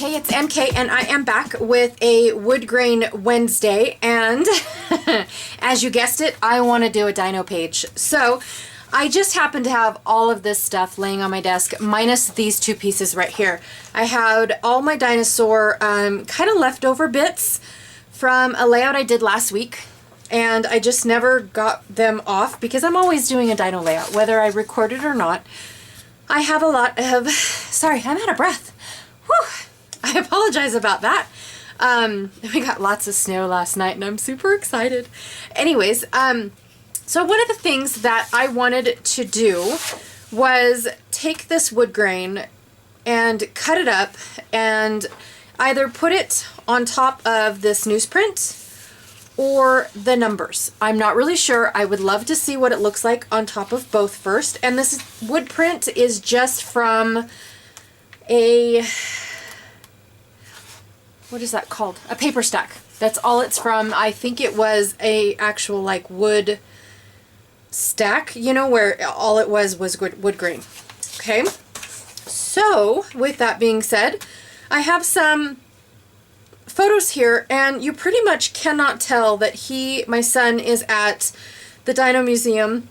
Hey, it's MK, and I am back with a Woodgrain Wednesday, and as you guessed it, I want to do a dino page. So I just happen to have all of this stuff laying on my desk, minus these two pieces right here. I had all my dinosaur kind of leftover bits from a layout I did last week, and I just never got them off because I'm always doing a dino layout, whether I record it or not. I have a lot of, sorry, I'm out of breath. Whew. I apologize about that. We got lots of snow last night and I'm super excited. Anyways, so one of the things that I wanted to do was take this wood grain and cut it up and either put it on top of this newsprint or the numbers. I'm not really sure. I would love to see what it looks like on top of both first. And this wood print is just from a, what is that called? A paper stack. That's all it's from. I think it was a actual like wood stack, you know, where all it was wood grain. Okay. So with that being said, I have some photos here, and you pretty much cannot tell that my son is at the Dino Museum,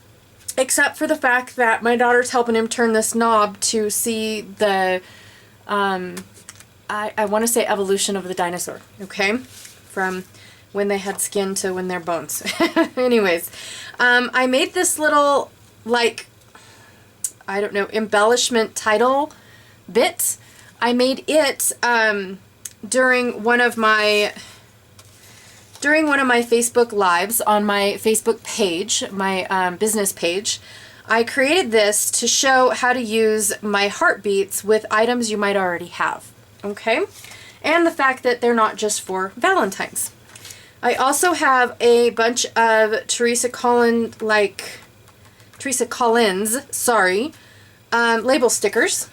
except for the fact that my daughter's helping him turn this knob to see the, I want to say evolution of the dinosaur, okay? From when they had skin to when they're bones. Anyways, I made this little, like, I don't know, embellishment title bit. I made it, during one of my Facebook lives on my Facebook page, my business page. I created this to show how to use my heartbeats with items you might already have, okay? And the fact that they're not just for Valentine's. I also have a bunch of Teresa Collins, label stickers.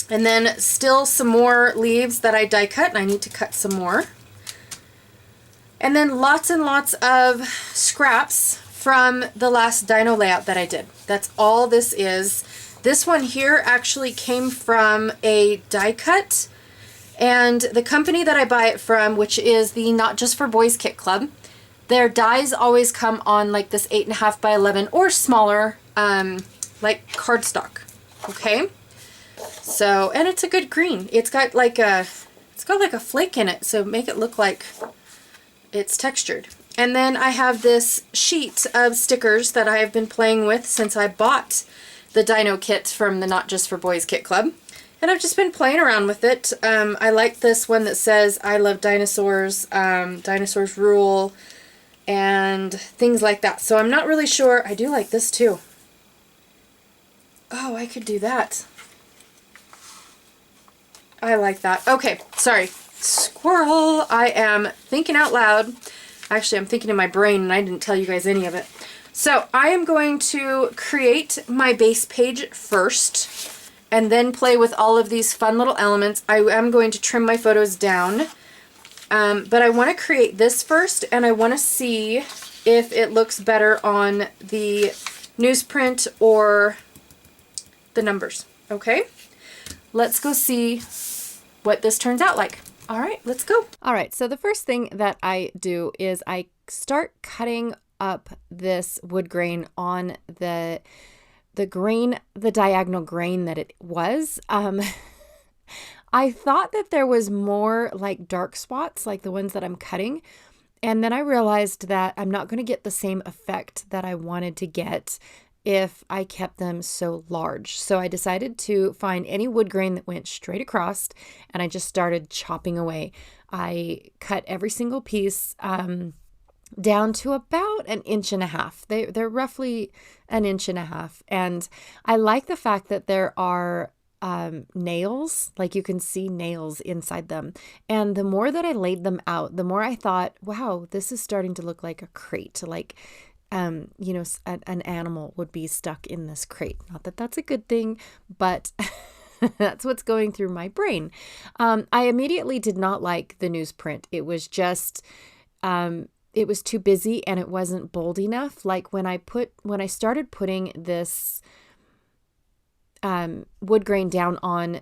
And then still some more leaves that I die cut, and I need to cut some more. And then lots and lots of scraps from the last dino layout that I did. That's all this is. This one here actually came from a die cut, and the company that I buy it from, which is the Not Just for Boys Kit Club, their dies always come on like this 8.5 by 11 or smaller, like cardstock. Okay. So, and it's a good green. It's got like a flake in it, so make it look like it's textured. And then I have this sheet of stickers that I have been playing with since I bought the dino kit from the Not Just for Boys Kit Club. And I've just been playing around with it. I like this one that says, I love dinosaurs, dinosaurs rule, and things like that. So I'm not really sure. I do like this too. Oh, I could do that. I like that. Okay, sorry. Squirrel. I am thinking out loud. Actually, I'm thinking in my brain and I didn't tell you guys any of it. So I am going to create my base page first and then play with all of these fun little elements. I am going to trim my photos down. But I want to create this first, and I want to see if it looks better on the newsprint or the numbers. Okay? Let's go see what this turns out like. All right, let's go. All right, so the first thing that I do is I start cutting up this wood grain on the grain, the diagonal grain that it was. I thought that there was more like dark spots, like the ones that I'm cutting. And then I realized that I'm not going to get the same effect that I wanted to get if I kept them so large. So I decided to find any wood grain that went straight across, and I just started chopping away. I cut every single piece down to about 1.5 inches. They're roughly 1.5 inches. And I like the fact that there are nails, like you can see nails inside them. And the more that I laid them out, the more I thought, wow, this is starting to look like a crate, like you know, an animal would be stuck in this crate. Not that that's a good thing, but that's what's going through my brain. I immediately did not like the newsprint. It was just, it was too busy and it wasn't bold enough. Like when I started putting this wood grain down on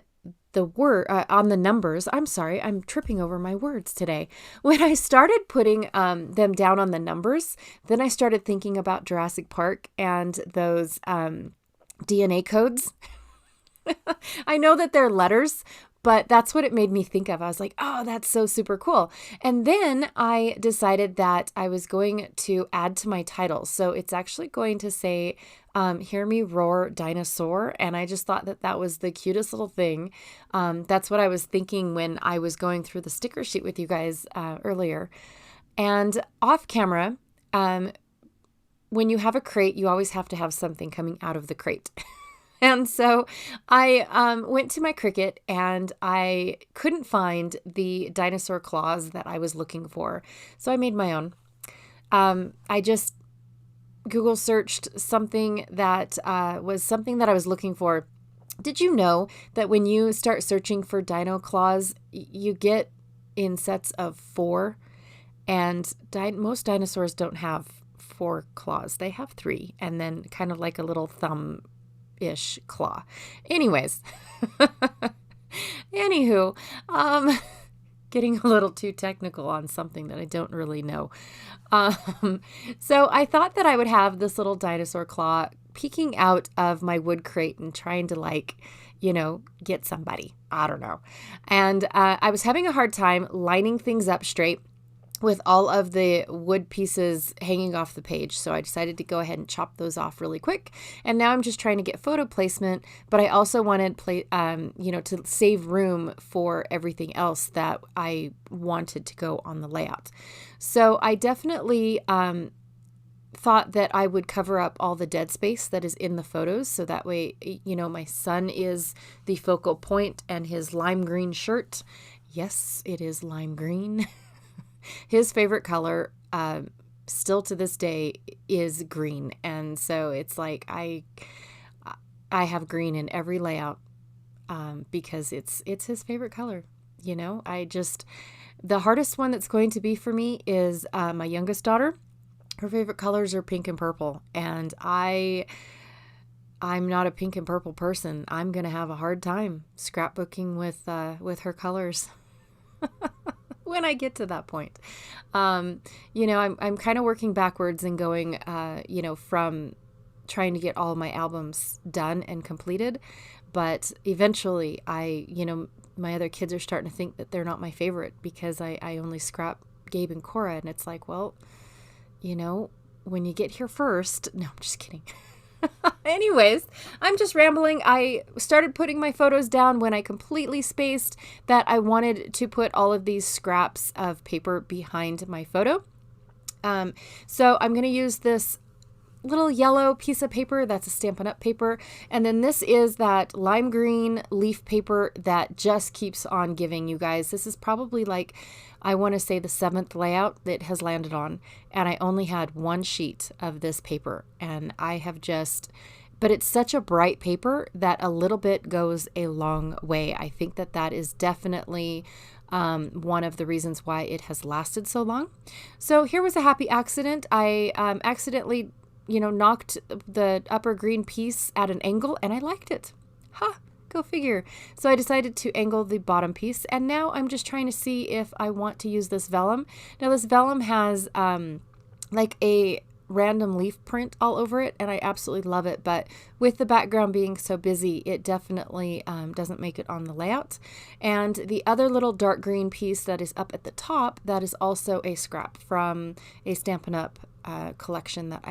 on the numbers. I'm sorry, I'm tripping over my words today. When I started putting them down on the numbers, then I started thinking about Jurassic Park and those DNA codes. I know that they're letters, but that's what it made me think of. I was like, oh, that's so super cool. And then I decided that I was going to add to my title. So it's actually going to say, Hear Me Roar Dinosaur. And I just thought that that was the cutest little thing. That's what I was thinking when I was going through the sticker sheet with you guys earlier. And off camera, when you have a crate, you always have to have something coming out of the crate. And so I went to my Cricut and I couldn't find the Dinosaur Claws that I was looking for. So I made my own. I just Google searched something that was something that I was looking for. Did you know that when you start searching for dino claws, you get in sets of 4? And most dinosaurs don't have 4 claws. They have 3, and then kind of like a little thumb-ish claw. Anyways, anywho, getting a little too technical on something that I don't really know. So I thought that I would have this little dinosaur claw peeking out of my wood crate and trying to get somebody. I don't know. And I was having a hard time lining things up straight with all of the wood pieces hanging off the page. So I decided to go ahead and chop those off really quick. And now I'm just trying to get photo placement, but I also wanted to save room for everything else that I wanted to go on the layout. So I definitely thought that I would cover up all the dead space that is in the photos. So that way, my son is the focal point and his lime green shirt. Yes, it is lime green. His favorite color, still to this day, is green. And so it's like I have green in every layout because it's his favorite color. The hardest one that's going to be for me is my youngest daughter. Her favorite colors are pink and purple. And I'm not a pink and purple person. I'm going to have a hard time scrapbooking with her colors. When I get to that point. I'm kind of working backwards and going, from trying to get all of my albums done and completed. But eventually my other kids are starting to think that they're not my favorite because I only scrap Gabe and Cora. And it's like, well, when you get here first, no, I'm just kidding. Anyways, I'm just rambling. I started putting my photos down when I completely spaced that I wanted to put all of these scraps of paper behind my photo. So I'm going to use this little yellow piece of paper. That's a Stampin' Up! Paper. And then this is that lime green leaf paper that just keeps on giving, you guys. This is probably I want to say the 7th layout that has landed on. And I only had 1 sheet of this paper. And but it's such a bright paper that a little bit goes a long way. I think that is definitely one of the reasons why it has lasted so long. So here was a happy accident. I accidentally knocked the upper green piece at an angle, and I liked it. Go figure. So I decided to angle the bottom piece, and now I'm just trying to see if I want to use this vellum. Now this vellum has a random leaf print all over it, and I absolutely love it, but with the background being so busy, it definitely doesn't make it on the layout. And the other little dark green piece that is up at the top, that is also a scrap from a Stampin' Up! Collection that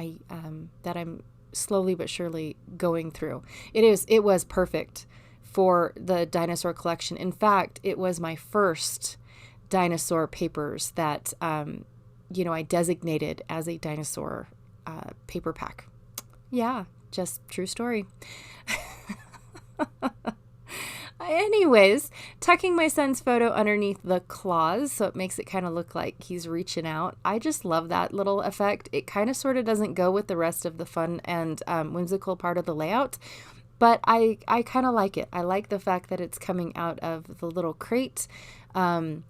I'm slowly but surely going through. It was perfect for the dinosaur collection. In fact, it was my first dinosaur papers that I designated as a dinosaur paper pack. Yeah, just true story. Anyways, tucking my son's photo underneath the claws so it makes it kind of look like he's reaching out. I just love that little effect. It kind of sort of doesn't go with the rest of the fun and whimsical part of the layout, but I kind of like it. I like the fact that it's coming out of the little crate and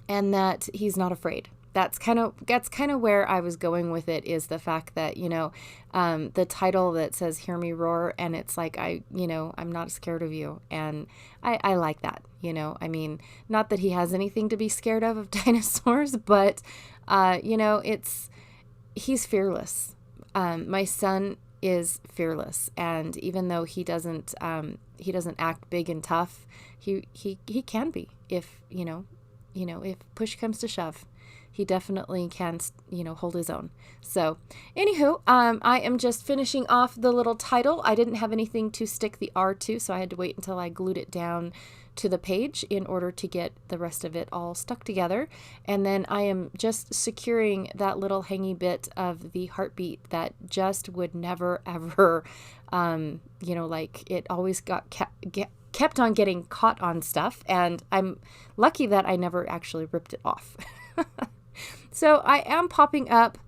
that he's not afraid. that's kind of where I was going with it, is the fact that, the title that says "Hear Me Roar," and it's like, I'm not scared of you, and I like that. I mean, not that he has anything to be scared of dinosaurs, but he's fearless. My son is fearless, and even though he doesn't act big and tough, he can be, if if push comes to shove. He definitely can, hold his own. So, anywho, I am just finishing off the little title. I didn't have anything to stick the R to, so I had to wait until I glued it down to the page in order to get the rest of it all stuck together. And then I am just securing that little hangy bit of the heartbeat that just would never, ever, it always kept on getting caught on stuff. And I'm lucky that I never actually ripped it off. So I am popping up,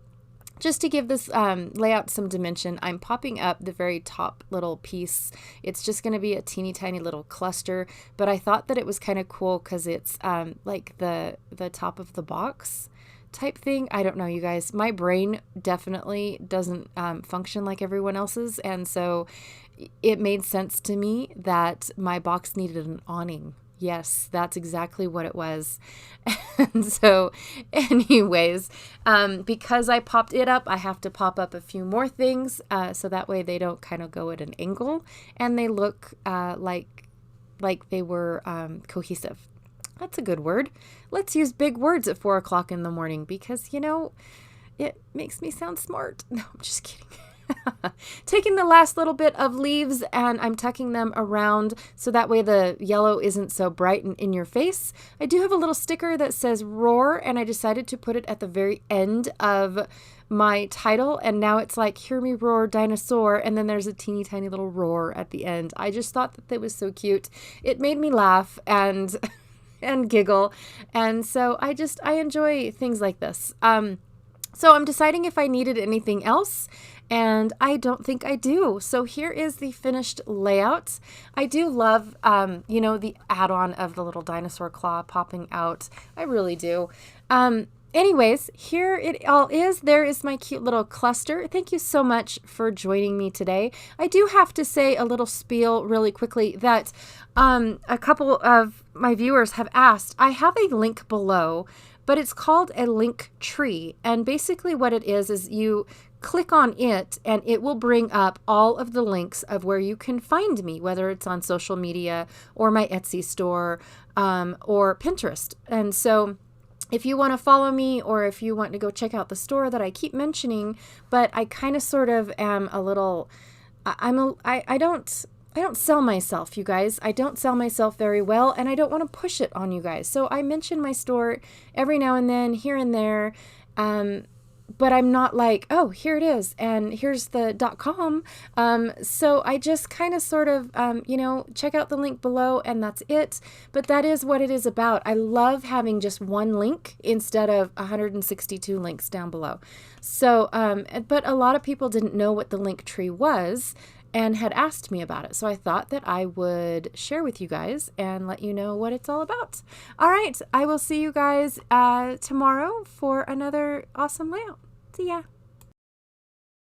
just to give this layout some dimension, I'm popping up the very top little piece. It's just going to be a teeny tiny little cluster, but I thought that it was kind of cool because it's like the top of the box type thing. I don't know, you guys. My brain definitely doesn't function like everyone else's, and so it made sense to me that my box needed an awning. Yes, that's exactly what it was. And so anyways, because I popped it up, I have to pop up a few more things so that way they don't kind of go at an angle and they look like they were cohesive. That's a good word. Let's use big words at 4 o'clock in the morning because, it makes me sound smart. No, I'm just kidding. Taking the last little bit of leaves and I'm tucking them around so that way the yellow isn't so bright and in your face. I do have a little sticker that says roar, and I decided to put it at the very end of my title, and now it's like "Hear Me Roar Dinosaur," and then there's a teeny tiny little roar at the end. I just thought that was so cute. It made me laugh and giggle, and so I enjoy things like this. So I'm deciding if I needed anything else, and I don't think I do. So here is the finished layout. I do love, the add-on of the little dinosaur claw popping out. I really do. Anyways, here it all is. There is my cute little cluster. Thank you so much for joining me today. I do have to say a little spiel really quickly that a couple of my viewers have asked. I have a link below, but it's called a link tree. And basically what it is you click on it and it will bring up all of the links of where you can find me, whether it's on social media or my Etsy store or Pinterest. And so if you want to follow me or if you want to go check out the store that I keep mentioning, but I kind of sort of am a little, I don't sell myself, you guys. I don't sell myself very well, and I don't want to push it on you guys. So I mention my store every now and then, here and there, but I'm not like, oh, here it is, and here's the .com. So I just kind of sort of, check out the link below, and that's it. But that is what it is about. I love having just one link instead of 162 links down below. So, but a lot of people didn't know what the link tree was and had asked me about it. So I thought that I would share with you guys and let you know what it's all about. All right, I will see you guys tomorrow for another awesome layout. See ya.